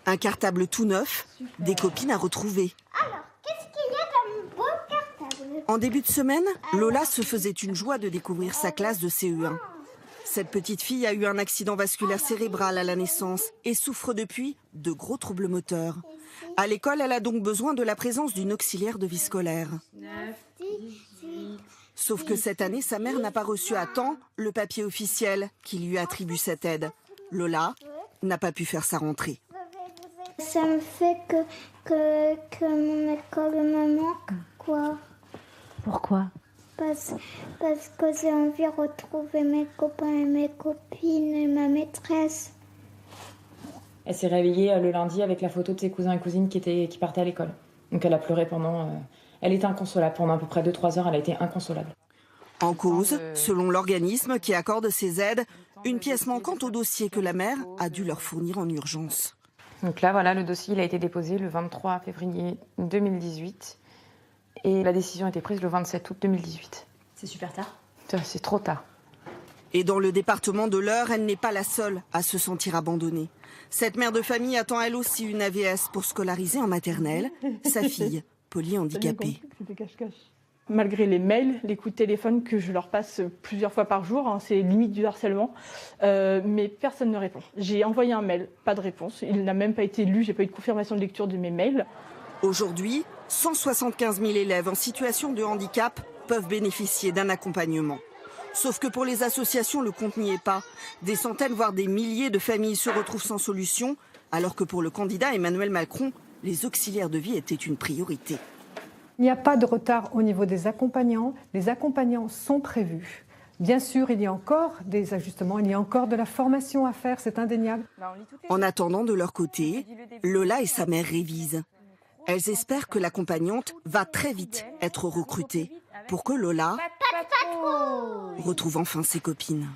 Un cartable tout neuf, des copines à retrouver. Alors, qu'est-ce qu'il y a dans mon beau cartable? En début de semaine, Lola se faisait une joie de découvrir sa classe de CE1. Cette petite fille a eu un accident vasculaire cérébral à la naissance et souffre depuis de gros troubles moteurs. À l'école, elle a donc besoin de la présence d'une auxiliaire de vie scolaire. Sauf que cette année, sa mère n'a pas reçu à temps le papier officiel qui lui attribue cette aide. Lola n'a pas pu faire sa rentrée. Ça me fait que mon école me manque, quoi. Pourquoi? Parce que j'ai envie de retrouver mes copains et mes copines et ma maîtresse. Elle s'est réveillée le lundi avec la photo de ses cousins et cousines qui partaient à l'école. Donc elle a pleuré pendant... Elle était inconsolable. Pendant à peu près 2-3 heures, elle a été inconsolable. En cause, selon l'organisme qui accorde ces aides, une pièce manquante au dossier que la mère a dû leur fournir en urgence. Donc là, voilà, le dossier il a été déposé le 23 février 2018 et la décision a été prise le 27 août 2018. C'est super tard. C'est trop tard. Et dans le département de l'Eure, elle n'est pas la seule à se sentir abandonnée. Cette mère de famille attend elle aussi une AVS pour scolariser en maternelle sa fille, polyhandicapée. Malgré les mails, les coups de téléphone que je leur passe plusieurs fois par jour, c'est limite du harcèlement, mais personne ne répond. J'ai envoyé un mail, pas de réponse. Il n'a même pas été lu, j'ai pas eu de confirmation de lecture de mes mails. Aujourd'hui, 175 000 élèves en situation de handicap peuvent bénéficier d'un accompagnement. Sauf que pour les associations, le compte n'y est pas. Des centaines, voire des milliers de familles se retrouvent sans solution, alors que pour le candidat Emmanuel Macron, les auxiliaires de vie étaient une priorité. Il n'y a pas de retard au niveau des accompagnants. Les accompagnants sont prévus. Bien sûr, il y a encore des ajustements, il y a encore de la formation à faire, c'est indéniable. En attendant, de leur côté, Lola et sa mère révisent. Elles espèrent que l'accompagnante va très vite être recrutée pour que Lola retrouve enfin ses copines.